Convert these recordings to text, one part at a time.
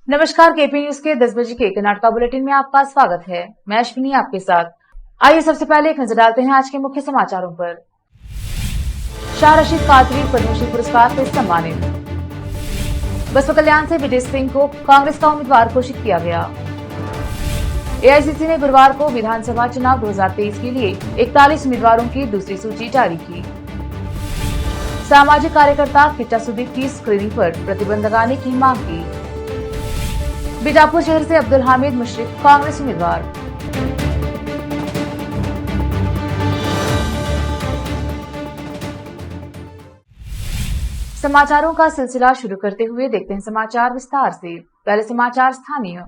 नमस्कार, KP news के 10 बजे के कर्नाटका बुलेटिन में आपका स्वागत है। मैं अश्विनी आपके साथ। आइए सबसे पहले एक नजर डालते हैं आज के मुख्य समाचारों पर। शाह रशीद कादरी पद्मश्री पुरस्कार से सम्मानित। बसपा कल्याण से विजय सिंह को कांग्रेस का उम्मीदवार घोषित किया गया। एआईसीसी ने गुरुवार को विधानसभा चुनाव 2023 के लिए 41 उम्मीदवारों की दूसरी सूची जारी की। सामाजिक कार्यकर्ता किच्चा सुदीप की स्क्रीनिंग पर प्रतिबंध लगाने की मांग की। बीजापुर शहर से अब्दुल हामिद मुशरिक कांग्रेस उम्मीदवार। समाचारों का सिलसिला शुरू करते हुए देखते हैं समाचार विस्तार से। पहले समाचार स्थानीय।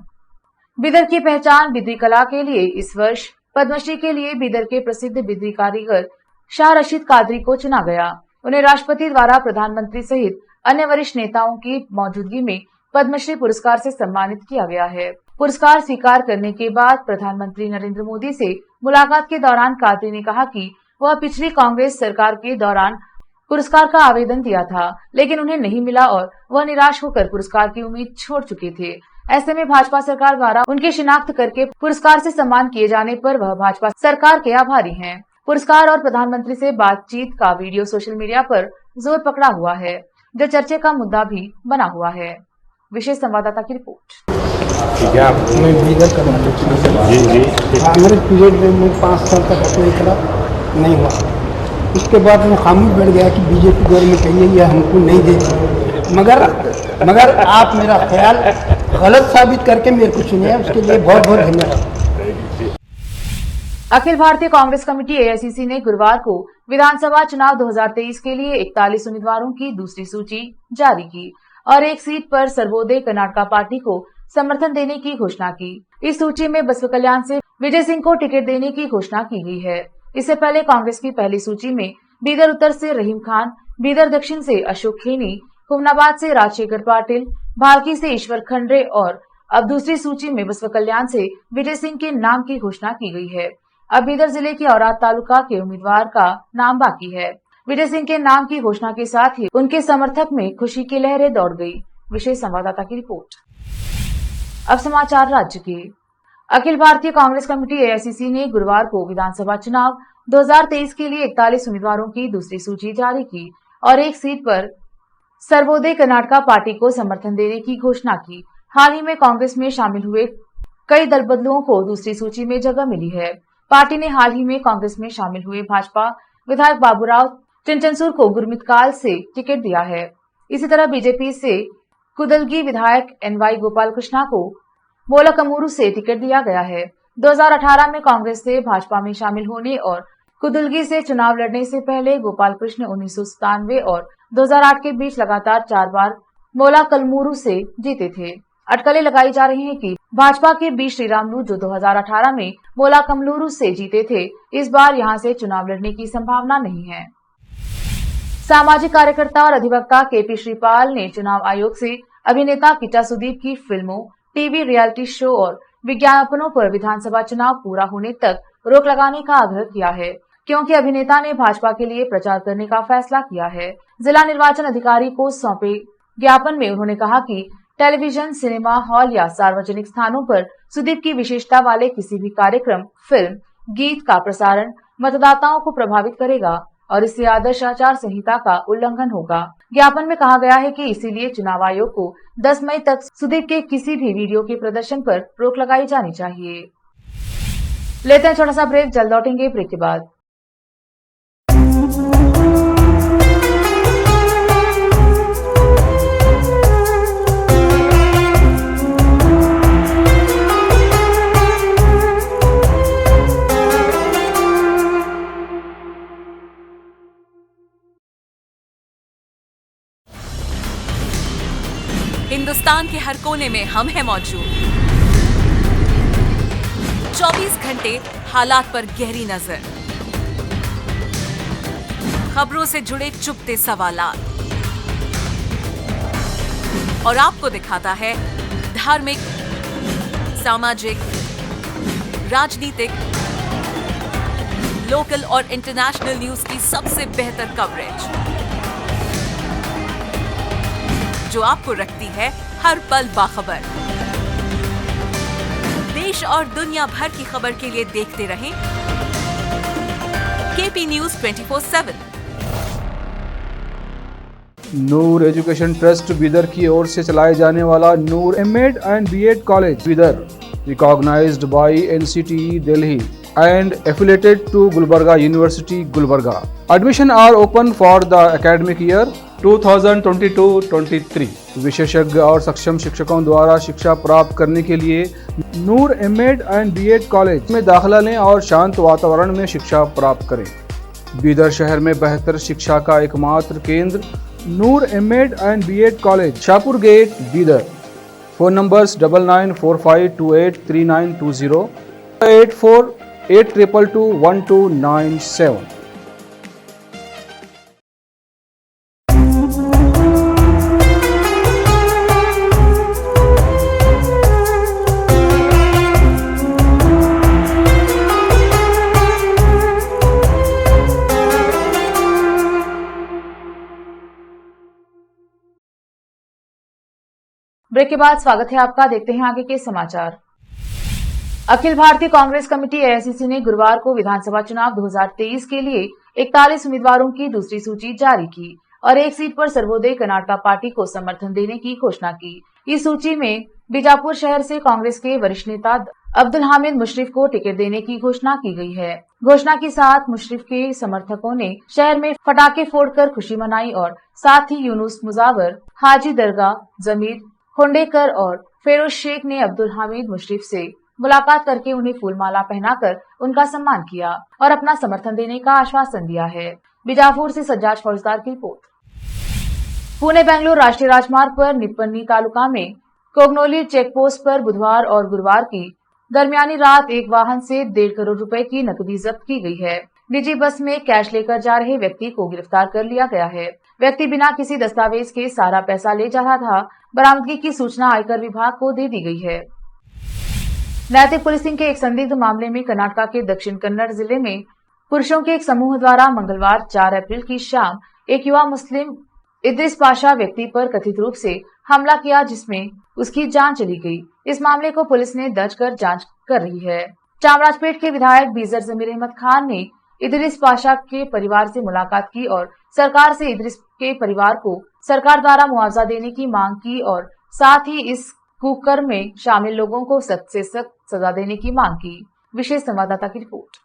बिदर की पहचान बिदरी कला के लिए इस वर्ष पद्मश्री के लिए बिदर के प्रसिद्ध बिदरी कारीगर शाह रशीद कादरी को चुना गया। उन्हें राष्ट्रपति द्वारा प्रधानमंत्री सहित अन्य वरिष्ठ नेताओं की मौजूदगी में पद्मश्री पुरस्कार से सम्मानित किया गया है। पुरस्कार स्वीकार करने के बाद प्रधानमंत्री नरेंद्र मोदी से मुलाकात के दौरान कादरी ने कहा कि वह पिछली कांग्रेस सरकार के दौरान पुरस्कार का आवेदन दिया था, लेकिन उन्हें नहीं मिला और वह निराश होकर पुरस्कार की उम्मीद छोड़ चुके थे। ऐसे में भाजपा सरकार द्वारा उनकी शिनाख्त करके पुरस्कार से सम्मान किए जाने पर वह भाजपा सरकार के आभारी हैं। पुरस्कार और प्रधानमंत्री से बातचीत का वीडियो सोशल मीडिया पर जोर पकड़ा हुआ है, जो चर्चे का मुद्दा भी बना हुआ है। विशेष संवाददाता की रिपोर्ट। मैं बीदर कर्नाटक से कांग्रेस पीरियड में मैं 5 साल तक अप्लाई करा, नहीं हुआ। उसके बाद मैं खामोश बैठ गया कि बीजेपी गवर्नमेंट है ये हमको नहीं देती, मगर आप मेरा ख्याल गलत साबित करके मेरे को चुने, उसके लिए बहुत बहुत धन्यवाद। अखिल भारतीय कांग्रेस कमेटी एआईसीसी ने गुरुवार को विधानसभा चुनाव 2023 के लिए 41 उम्मीदवारों की दूसरी सूची जारी की और एक सीट पर सर्वोदय कर्नाटका पार्टी को समर्थन देने की घोषणा की। इस सूची में बसपा कल्याण से विजय सिंह को टिकट देने की घोषणा की गई है। इससे पहले कांग्रेस की पहली सूची में बीदर उत्तर से रहीम खान, बीदर दक्षिण से अशोक खेनी, हुमनाबाद से राजशेखर पाटिल, भालकी से ईश्वर खंड्रे और अब दूसरी सूची में बसपा कल्याण से विजय सिंह के नाम की घोषणा की गई है। अब बीदर जिले के औराद तालुका के उम्मीदवार का नाम बाकी है। विजय सिंह के नाम की घोषणा के साथ ही उनके समर्थक में खुशी की लहरें दौड़ गई। विशेष संवाददाता की रिपोर्ट। अब समाचार राज्य के। अखिल भारतीय कांग्रेस कमेटी एआईसीसी ने गुरुवार को विधानसभा चुनाव 2023 के लिए 41 उम्मीदवारों की दूसरी सूची जारी की और एक सीट पर सर्वोदय कर्नाटका पार्टी को समर्थन देने की घोषणा की। हाल ही में कांग्रेस में शामिल हुए कई दल बदलुओं को दूसरी सूची में जगह मिली है। पार्टी ने हाल ही में कांग्रेस में शामिल हुए भाजपा विधायक बाबूराव चिंचनसूर को गुरमितकाल से टिकट दिया है। इसी तरह बीजेपी से कुदलगी विधायक एनवाई गोपाल कृष्णा को मोलाकमूरू से टिकट दिया गया है। 2018 में कांग्रेस से भाजपा में शामिल होने और कुदलगी से चुनाव लड़ने से पहले गोपाल कृष्ण 1997 और 2008 के बीच लगातार 4 बार मोलाकलमूरू से जीते थे। अटकलें लगाई जा रही हैं कि भाजपा के बी श्रीरामुलु जो 2018 में मोलाकमलूरू से जीते थे, इस बार यहां से चुनाव लड़ने की संभावना नहीं है। सामाजिक कार्यकर्ता और अधिवक्ता केपी श्रीपाल ने चुनाव आयोग से अभिनेता किच्चा सुदीप की फिल्मों, टीवी रियलिटी शो और विज्ञापनों पर विधानसभा चुनाव पूरा होने तक रोक लगाने का आग्रह किया है, क्योंकि अभिनेता ने भाजपा के लिए प्रचार करने का फैसला किया है। जिला निर्वाचन अधिकारी को सौंपे ज्ञापन में उन्होंने कहा कि टेलीविजन, सिनेमा हॉल या सार्वजनिक स्थानों पर सुदीप की विशेषता वाले किसी भी कार्यक्रम, फिल्म, गीत का प्रसारण मतदाताओं को प्रभावित करेगा और इससे आदर्श आचार संहिता का उल्लंघन होगा। ज्ञापन में कहा गया है कि इसीलिए चुनाव आयोग को 10 मई तक सुदीप के किसी भी वीडियो के प्रदर्शन पर रोक लगाई जानी चाहिए। लेते हैं छोटा सा ब्रेक, जल्द लौटेंगे ब्रेक के बाद। हिंदुस्तान के हर कोने में हम हैं मौजूद। 24 घंटे हालात पर गहरी नजर, खबरों से जुड़े चुपते सवालात और आपको दिखाता है धार्मिक, सामाजिक, राजनीतिक, लोकल और इंटरनेशनल न्यूज की सबसे बेहतर कवरेज, जो आपको रखती है हर पल बाखबर। देश और दुनिया भर की खबर के लिए देखते रहें KP news 24/7। Noor education trust Bidar की ओर से चलाए जाने वाला Noor MEd and BEd college Bidar, recognized by NCTE Delhi and affiliated to Gulbarga University, Gulbarga. Admission are open for the academic year 2022-23. विशेषज्ञ और सक्षम शिक्षकों द्वारा शिक्षा प्राप्त करने के लिए नूर एमएड एंड बीएड कॉलेज में दाखिला लें और शांत वातावरण में शिक्षा प्राप्त करें। बीदर शहर में बेहतर शिक्षा का एकमात्र केंद्र Noor MEd and BEd college, Shahpur gate, Bidar. Phone numbers 9945283920, 8482221297। Break के बाद स्वागत है आपका। देखते हैं आगे के समाचार। अखिल भारतीय कांग्रेस कमेटी एआईसीसी ने गुरुवार को विधानसभा चुनाव 2023 के लिए 41 उम्मीदवारों की दूसरी सूची जारी की और एक सीट पर सर्वोदय कर्नाटका पार्टी को समर्थन देने की घोषणा की। इस सूची में बीजापुर शहर से कांग्रेस के वरिष्ठ नेता अब्दुल हामिद मुशर्रफ को टिकट देने की घोषणा की गई है। घोषणा के साथ मुशर्रफ के समर्थकों ने शहर में पटाखे फोड़कर खुशी मनाई और साथ ही यूनुस मुजावर, हाजी दरगाह, जमीर खोंडेकर और फेरोज शेख ने अब्दुल हामिद मुशर्रफ से मुलाकात करके उन्हें फूलमाला पहनाकर उनका सम्मान किया और अपना समर्थन देने का आश्वासन दिया है। बीजापुर से सज्जाद फौजदार की रिपोर्ट। पुणे बेंगलुरु राष्ट्रीय राजमार्ग पर निप्पनी तालुका में कोगनोली चेक पोस्ट पर बुधवार और गुरुवार की दरमियानी रात एक वाहन से 1.5 करोड़ रुपए की नकदी जब्त की गई है। निजी बस में कैश लेकर जा रहे व्यक्ति को गिरफ्तार कर लिया गया है। व्यक्ति बिना किसी दस्तावेज के सारा पैसा ले जा रहा था। बरामदगी की सूचना आयकर विभाग को दे दी गई है। नैतिक पुलिसिंग के एक संदिग्ध मामले में कर्नाटका के दक्षिण कन्नड़ जिले में पुरुषों के एक समूह द्वारा मंगलवार 4 अप्रैल की शाम एक युवा मुस्लिम इद्रिस पाशा व्यक्ति पर कथित रूप से हमला किया, जिसमें उसकी जान चली गई। इस मामले को पुलिस ने दर्ज कर जांच कर रही है। चामराजपेट के विधायक बीजर जमीर अहमद खान ने इद्रिस पाशा के परिवार से मुलाकात की और सरकार से इद्रिस के परिवार को सरकार द्वारा मुआवजा देने की मांग की और साथ ही इस कुकर्म में शामिल लोगों को सख्त से सख्त सजा देने की मांग की। विशेष संवाददाता की रिपोर्ट।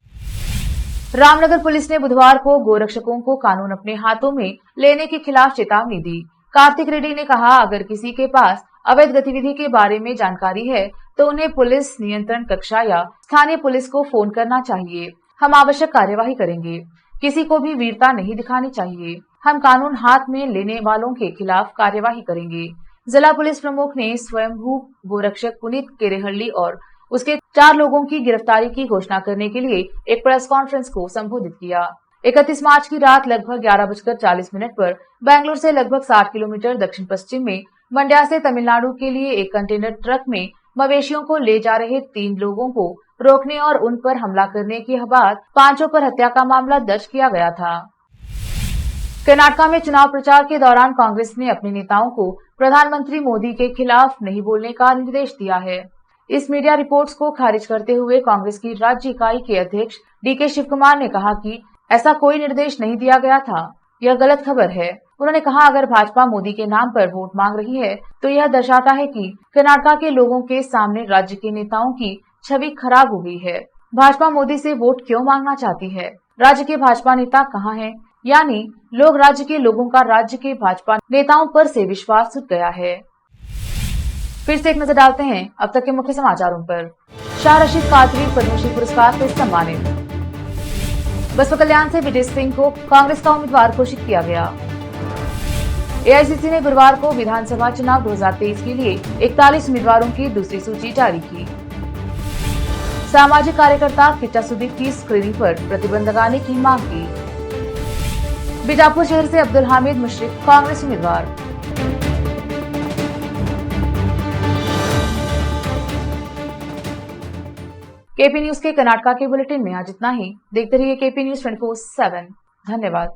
रामनगर पुलिस ने बुधवार को गोरक्षकों को कानून अपने हाथों में लेने के खिलाफ चेतावनी दी। कार्तिक रेड्डी ने कहा, अगर किसी के पास अवैध गतिविधि के बारे में जानकारी है तो उन्हें पुलिस नियंत्रण कक्षा या स्थानीय पुलिस को फोन करना चाहिए। हम आवश्यक कार्यवाही करेंगे। किसी को भी वीरता नहीं दिखानी चाहिए। हम कानून हाथ में लेने वालों के खिलाफ कार्यवाही करेंगे। जिला पुलिस प्रमुख ने स्वयंभू गोरक्षक पुनीत केरेहल्ली और उसके 4 लोगों की गिरफ्तारी की घोषणा करने के लिए एक प्रेस कॉन्फ्रेंस को संबोधित किया। 31 मार्च की रात लगभग 11:40 पर बेंगलुरु से लगभग 60 किलोमीटर दक्षिण पश्चिम में मंड्या से तमिलनाडु के लिए एक कंटेनर ट्रक में मवेशियों को ले जा रहे 3 लोगों को रोकने और उन पर हमला करने के बाद 5 पर हत्या का मामला दर्ज किया गया था। कर्नाटका में चुनाव प्रचार के दौरान कांग्रेस ने अपने नेताओं को प्रधानमंत्री मोदी के खिलाफ नहीं बोलने का निर्देश दिया है। इस मीडिया रिपोर्ट्स को खारिज करते हुए कांग्रेस की राज्य इकाई के अध्यक्ष डीके शिव कुमार ने कहा कि ऐसा कोई निर्देश नहीं दिया गया था, यह गलत खबर है। उन्होंने कहा, अगर भाजपा मोदी के नाम पर वोट मांग रही है तो यह दर्शाता है कि कर्नाटका के लोगों के सामने राज्य के नेताओं की छवि खराब हो गई है। भाजपा मोदी से वोट क्यों मांगना चाहती है? राज्य के भाजपा नेता कहाँ हैं? यानी लोग राज्य के लोगों का राज्य के भाजपा नेताओं पर से विश्वास उठ गया है। फिर से एक नजर डालते हैं अब तक के मुख्य समाचारों पर। शाह रशीद कादरी पद्मश्री पुरस्कार से सम्मानित। बसपा कल्याण से विजय सिंह को कांग्रेस का उम्मीदवार घोषित किया गया। एआईसीसी ने गुरुवार को विधानसभा चुनाव 2023 के लिए 41 उम्मीदवारों की दूसरी सूची जारी की। सामाजिक कार्यकर्ता किच्चा सुदीप की स्क्रीनिंग पर प्रतिबंध लगाने की मांग की। बीजापुर शहर से अब्दुल हामिद मुशर्रफ कांग्रेस उम्मीदवार। केपी न्यूज के कर्नाटका के बुलेटिन में आज इतना ही। देखते रहिए केपी न्यूज 24/7। धन्यवाद।